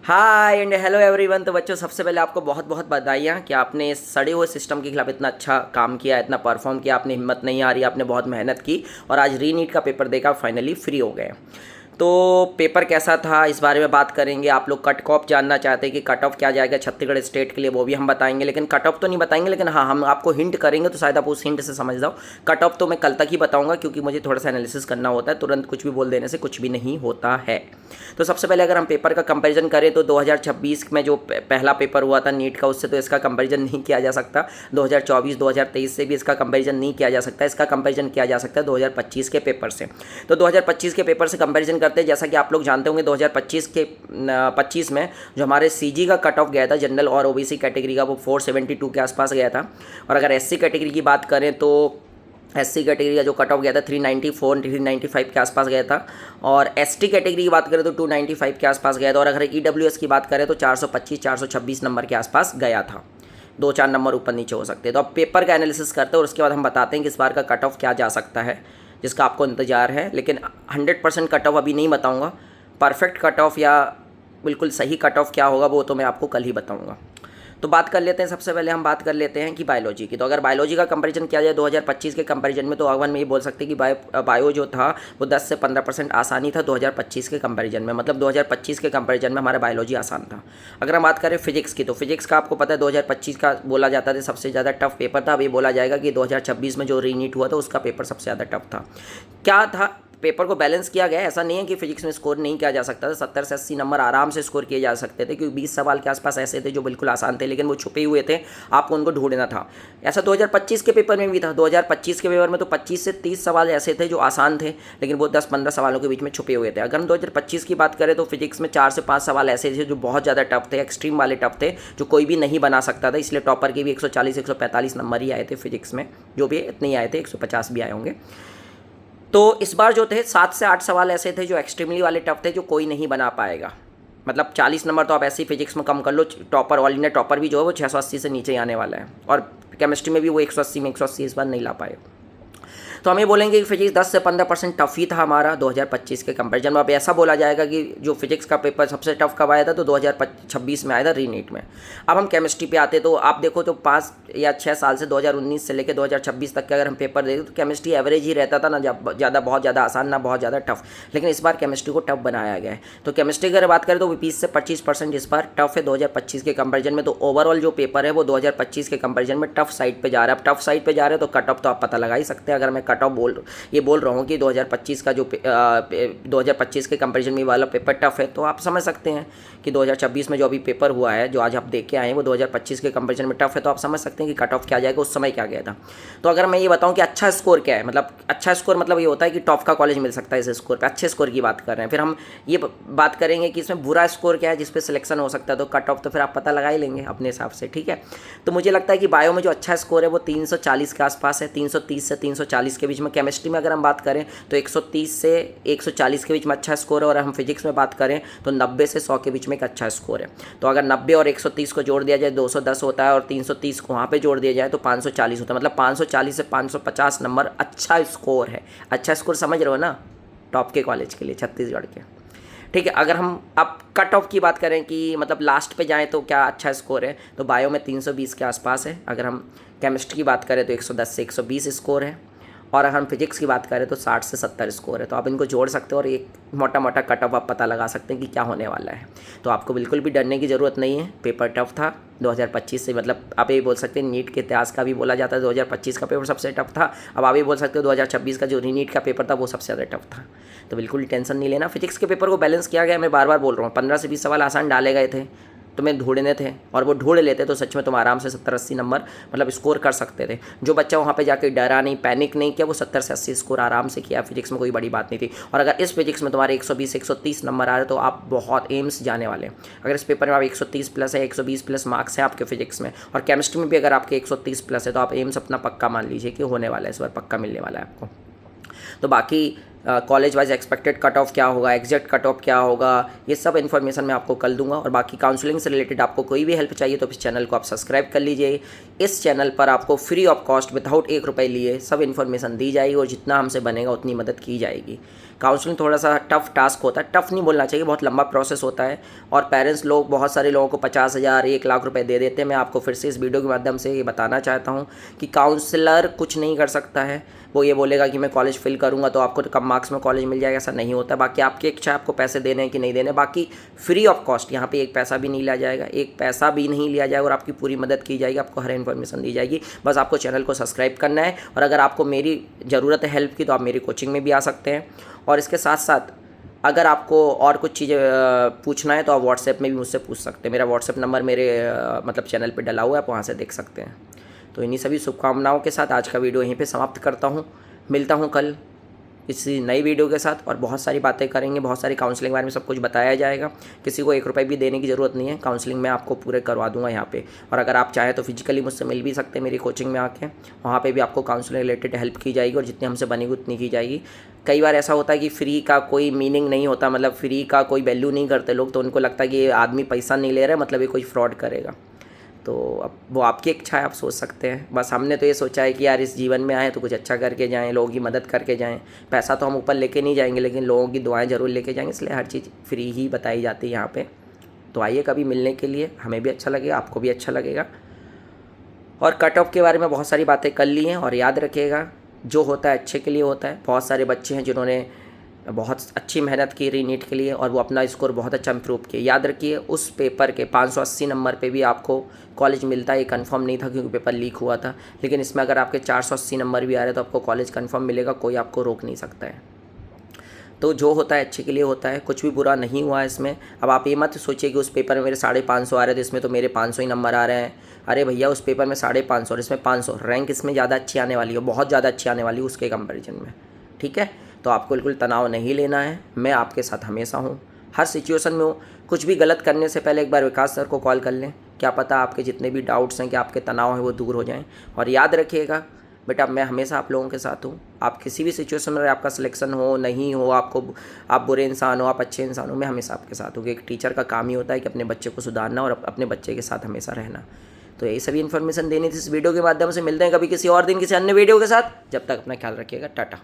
Hi and hello everyone. तो बच्चों, सबसे पहले आपको बहुत बहुत बधाइयाँ कि आपने इस सड़े हुए सिस्टम के खिलाफ इतना अच्छा काम किया, इतना परफॉर्म किया। आपने हिम्मत नहीं हारी, आपने बहुत मेहनत की और आज रीनीट का पेपर देकर फाइनली फ्री हो गए। तो पेपर कैसा था इस बारे में बात करेंगे। आप लोग कट ऑफ जानना चाहते हैं कि कट ऑफ क्या जाएगा छत्तीसगढ़ स्टेट के लिए, वो भी हम बताएंगे। लेकिन कट ऑफ तो नहीं बताएंगे, लेकिन हाँ, हम आपको हिंट करेंगे तो शायद आप उस हिंट से समझ जाओ। कट ऑफ तो मैं कल तक ही बताऊंगा, क्योंकि मुझे थोड़ा सा एनालिसिस करना होता है। तुरंत कुछ भी बोल देने से कुछ भी नहीं होता है। तो सबसे पहले अगर हम पेपर का कंपैरिजन करें तो 2026 में जो पहला पेपर हुआ था नीट का, उससे तो इसका कंपैरिजन नहीं किया जा सकता। 2024 2023 से भी इसका कंपैरिजन नहीं किया जा सकता। इसका कंपैरिजन किया जा सकता है 2025 के पेपर से। तो 2025 के पेपर से कंपैरिजन करते हैं। जैसा कि आप लोग जानते होंगे 2025 में जो हमारे सीजी का कट ऑफ गया था जनरल और ओबीसी कैटेगरी का, वो 472 के आसपास गया था। और अगर एससी कैटेगरी की बात करें तो एससी कैटेगरी का जो कट ऑफ गया था 394 395 के आसपास गया था। और एसटी कैटेगरी की बात करें तो 295 के आसपास गया था। और अगर ईडब्ल्यूएस की बात करें तो 425 426 नंबर के आसपास गया था। 2-4 नंबर ऊपर नीचे हो सकते हैं। तो अब पेपर का एनालिसिस करते हैं और उसके बाद हम बताते हैं कि इस बार का कट ऑफ क्या जा सकता है, जिसका आपको इंतजार है। लेकिन 100% कट ऑफ अभी नहीं बताऊँगा। परफेक्ट कट ऑफ या बिल्कुल सही कट ऑफ क्या होगा वो तो मैं आपको कल ही बताऊँगा। तो बात कर लेते हैं। सबसे पहले हम बात कर लेते हैं कि बायोलॉजी की। तो अगर बायोलॉजी का कंपैरिजन किया जाए 2025 के कंपैरिजन में, तो अवन में ये बोल सकते हैं कि बायो जो था वो 10 से 15% आसानी था 2025 के कंपैरिजन में। मतलब 2025 के कंपैरिजन में हमारा बायोलॉजी आसान था। अगर हम बात करें फिजिक्स की, तो फिजिक्स का आपको पता है 2025 का बोला जाता था सबसे ज़्यादा टफ पेपर था। अब ये बोला जाएगा कि 2026 में जो रीनीट हुआ था उसका पेपर सबसे ज़्यादा टफ था। क्या था, पेपर को बैलेंस किया गया। ऐसा नहीं है कि फिजिक्स में स्कोर नहीं किया जा सकता था। 70 से 80 नंबर आराम से स्कोर किए जा सकते थे, क्योंकि 20 सवाल के आसपास ऐसे थे जो बिल्कुल आसान थे, लेकिन वो छुपे हुए थे, आपको उनको ढूंढना था। ऐसा 2025 के पेपर में भी था। 2025 के पेपर में तो 25 से 30 सवाल ऐसे थे जो आसान थे, लेकिन वो 10-15 सवालों के बीच में छुपे हुए थे। अगर हम 2025 की बात करें तो फिजिक्स में 4 से 5 सवाल ऐसे थे जो बहुत ज़्यादा टफ थे, एक्सट्रीम वाले टफ थे, जो कोई भी नहीं बना सकता था। इसलिए टॉपर के भी 140 145 नंबर ही आए थे फिजिक्स में, जो भी इतने ही आए थे, 150 भी आए होंगे। तो इस बार जो थे 7 से 8 सवाल ऐसे थे जो एक्सट्रीमली वाले टफ थे, जो कोई नहीं बना पाएगा। मतलब 40 नंबर तो आप ऐसे ही फिजिक्स में कम कर लो। टॉपर, ऑल इंडिया टॉपर भी जो है वो 680 से नीचे ही आने वाला है। और केमिस्ट्री में भी वो 180 में 180 इस बार नहीं ला पाए। तो हम ये बोलेंगे कि फिजिक्स 10 से 15% टफ ही था हमारा 2025 के कंपैरिजन में। अब ऐसा बोला जाएगा कि जो फिजिक्स का पेपर सबसे टफ कब आया था, तो 2026 में आया था रीनीट में। अब हम केमिस्ट्री पे आते तो आप देखो तो 5 या 6 साल से 2019 से लेकर 2026 तक के अगर हम पेपर देखें तो केमिस्ट्री एवरेज ही रहता था, ना ज़्यादा बहुत ज़्यादा आसान, ना बहुत ज़्यादा टफ। लेकिन इस बार केमिस्ट्री को टफ बनाया गया है। तो केमिस्ट्री की अगर बात करें तो 20 से 25% इस बार टफ है 2025 के कंपैरिजन में। तो ओवरऑल जो पेपर है वो 2025 के कंपैरिजन में टफ साइड पे जा रहा है। अब टफ साइड पे जा रहे हैं तो कट ऑफ तो आप पता लगा ही सकते हैं। अगर मैं कट ऑफ बोल रहा हूँ कि 2025 का जो 2025 के कंपैरिजन में वाला पेपर टफ है, तो आप समझ सकते हैं कि 2026 में जो अभी पेपर हुआ है, जो आज आप देख के आए हैं, वो 2025 के कंपैरिजन में टफ है। तो आप समझ सकते हैं कि कट ऑफ क्या जाएगा, उस समय क्या गया था। तो अगर मैं ये बताऊँ कि अच्छा स्कोर क्या है, मतलब अच्छा स्कोर मतलब ये होता है कि टॉप का कॉलेज मिल सकता है इस स्कोर पर। अच्छे स्कोर की बात कर रहे हैं। फिर हम ये बात करेंगे कि इसमें बुरा स्कोर क्या है जिस पे सिलेक्शन हो सकता है। तो कट ऑफ तो फिर आप पता लगा ही लेंगे अपने हिसाब से, ठीक है। तो मुझे लगता है कि बायो में जो अच्छा स्कोर है वो 340 के आसपास है, 330 से 340 के बीच में। केमिस्ट्री में अगर हम बात करें तो 130 से 140 के बीच में अच्छा स्कोर है। और हम फिजिक्स में बात करें तो 90 से 100 के बीच में एक अच्छा स्कोर है। तो अगर 90 और 130 को जोड़ दिया जाए 210 होता है, और 330 को वहाँ पे जोड़ दिया जाए तो 540 होता है। मतलब 540 से 550 नंबर अच्छा स्कोर है। अच्छा स्कोर समझ रहे हो ना, टॉप के कॉलेज के लिए, छत्तीसगढ़ के, ठीक है। अगर हम अब कट ऑफ की बात करें कि मतलब लास्ट पे जाएं तो क्या अच्छा स्कोर है, तो बायो में 320 के आसपास है। अगर हम केमिस्ट्री की बात करें तो 110 से 120 स्कोर है। और अगर हम फिजिक्स की बात करें तो 60 से 70 स्कोर है। तो आप इनको जोड़ सकते हो और एक मोटा मोटा कट ऑफ आप पता लगा सकते हैं कि क्या होने वाला है। तो आपको बिल्कुल भी डरने की ज़रूरत नहीं है। पेपर टफ था 2025 से, मतलब आप ये बोल सकते हैं नीट के इतिहास का भी बोला जाता है 2025 का पेपर सबसे टफ था। अब आप ये बोल सकते हो 2026 का जो रीनीट का पेपर था वो सबसे ज़्यादा टफ था। तो बिल्कुल टेंशन नहीं लेना। फिजिक्स के पेपर को बैलेंस किया गया। मैं बार बार बोल रहा हूँ, 15 से 20 सवाल आसान डाले गए थे, तुम्हें ढूंढने थे, और वो ढूंढ लेते तो सच में तुम आराम से 70-80 नंबर मतलब स्कोर कर सकते थे। जो बच्चा वहाँ पे जाके डरा नहीं, पैनिक नहीं किया, वो 70 से 80 स्कोर आराम से किया। फिजिक्स में कोई बड़ी बात नहीं थी। और अगर इस फिजिक्स में तुम्हारे 120 130 नंबर आ रहे तो आप बहुत एम्स जाने वाले हैं। अगर इस पेपर में आप 130 प्लस है, 120 प्लस मार्क्स हैं आपके फिजिक्स में, और केमिस्ट्री में भी अगर आपके 130 प्लस है, तो आप एम्स अपना पक्का मान लीजिए कि होने वाला है, इस बार पक्का मिलने वाला है आपको। तो बाकी college wise expected cut off क्या होगा, एग्जैक्ट कट ऑफ क्या होगा, ये सब इन्फॉर्मेशन मैं आपको कल दूंगा। और बाकी काउंसलिंग से रिलेटेड आपको कोई भी हेल्प चाहिए तो इस चैनल को आप सब्सक्राइब कर लीजिए। इस चैनल पर आपको फ्री ऑफ कॉस्ट विदाउट 1 रुपये लिए सब इन्फॉर्मेशन दी जाएगी और जितना हमसे बनेगा उतनी मदद की जाएगी। काउंसलिंग थोड़ा सा टफ टास्क होता है, टफ नहीं बोलना चाहिए, बहुत लंबा प्रोसेस होता है। और पेरेंट्स लोग बहुत सारे लोगों को 50,000 1 लाख रुपए दे देते हैं। मैं आपको फिर से इस वीडियो के माध्यम से ये बताना चाहता हूँ कि काउंसलर कुछ नहीं कर सकता है। वो ये बोलेगा कि मैं कॉलेज फिल करूँगा तो आपको कम मार्क्स में कॉलेज मिल जाएगा, ऐसा नहीं होता। बाकी आपकी इच्छा आपको पैसे देने हैं कि नहीं देने, बाकी फ्री ऑफ कॉस्ट यहाँ पे एक पैसा भी नहीं लिया जाएगा, एक पैसा भी नहीं लिया जाएगा और आपकी पूरी मदद की जाएगी, आपको हर इन्फॉर्मेशन दी जाएगी। बस आपको चैनल को सब्सक्राइब करना है और अगर आपको मेरी ज़रूरत है हेल्प की तो आप मेरी कोचिंग में भी आ सकते हैं। और इसके साथ साथ अगर आपको और कुछ चीज़ें पूछना है तो आप व्हाट्सएप में भी मुझसे पूछ सकते हैं। मेरा व्हाट्सएप नंबर मेरे मतलब चैनल पे डला हुआ है, आप वहाँ से देख सकते हैं। तो इन्हीं सभी शुभकामनाओं के साथ आज का वीडियो यहीं पे समाप्त करता हूँ। मिलता हूँ कल किसी नई वीडियो के साथ और बहुत सारी बातें करेंगे, बहुत सारी काउंसलिंग के बारे में सब कुछ बताया जाएगा। किसी को 1 रुपये भी देने की ज़रूरत नहीं है, काउंसलिंग मैं आपको पूरे करवा दूंगा यहाँ पे। और अगर आप चाहें तो फिजिकली मुझसे मिल भी सकते हैं मेरी कोचिंग में आके, वहाँ पे भी आपको काउंसलिंग रिलेटेड हेल्प की जाएगी और जितनी हमसे बनेगी उतनी की जाएगी। कई बार ऐसा होता है कि फ्री का कोई मीनिंग नहीं होता, मतलब फ्री का कोई वैल्यू नहीं करते लोग, तो उनको लगता है कि ये आदमी पैसा नहीं ले रहा है मतलब ये कोई फ्रॉड करेगा। तो अब वो आपकी इच्छा है, आप सोच सकते हैं। बस हमने तो ये सोचा है कि यार इस जीवन में आए तो कुछ अच्छा करके जाएं, लोगों की मदद करके जाएं। पैसा तो हम ऊपर लेके नहीं जाएंगे लेकिन लोगों की दुआएं ज़रूर लेके जाएंगे, इसलिए हर चीज़ फ्री ही बताई जाती है यहाँ पे। तो आइए कभी मिलने के लिए, हमें भी अच्छा लगेगा, आपको भी अच्छा लगेगा। और कट ऑफ के बारे में बहुत सारी बातें कर ली हैं और याद रखिएगा जो होता है अच्छे के लिए होता है। बहुत सारे बच्चे हैं जिन्होंने बहुत अच्छी मेहनत की रीनीट के लिए और वो अपना स्कोर बहुत अच्छा इम्प्रूव किया। याद रखिए उस पेपर के 580 नंबर पे भी आपको कॉलेज मिलता है, ये कंफर्म नहीं था क्योंकि पेपर लीक हुआ था। लेकिन इसमें अगर आपके 480 नंबर भी आ रहे हैं तो आपको कॉलेज कंफर्म मिलेगा, कोई आपको रोक नहीं सकता है। तो जो होता है अच्छे के लिए होता है, कुछ भी बुरा नहीं हुआ है इसमें। अब आप ये मत सोचिए कि उस पेपर में मेरे 550 आ रहे थे, इसमें तो मेरे 500 ही नंबर आ रहे हैं। अरे भैया उस पेपर में 550 और इसमें 500, रैंक इसमें ज़्यादा अच्छी आने वाली है, बहुत ज़्यादा अच्छी आने वाली है उसके कंपेरिजन में। ठीक है, तो आपको बिल्कुल तनाव नहीं लेना है, मैं आपके साथ हमेशा हूँ, हर सिचुएशन में हूँ। कुछ भी गलत करने से पहले एक बार विकास सर को कॉल कर लें, क्या पता आपके जितने भी डाउट्स हैं कि आपके तनाव हैं वो दूर हो जाएं। और याद रखिएगा बेटा मैं हमेशा आप लोगों के साथ हूँ। आप किसी भी सिचुएशन में आपका सिलेक्शन हो नहीं हो, आप बुरे इंसान हो आप अच्छे इंसान हो, मैं हमेशा आपके साथ हूँ। कि एक टीचर का काम ही होता है कि अपने बच्चे को सुधारना और अपने बच्चे के साथ हमेशा रहना। तो यही सभी इन्फॉर्मेशन देनी थी इस वीडियो के माध्यम से। मिलते हैं कभी किसी और दिन किसी अन्य वीडियो के साथ, जब तक अपना ख्याल रखिएगा, टाटा।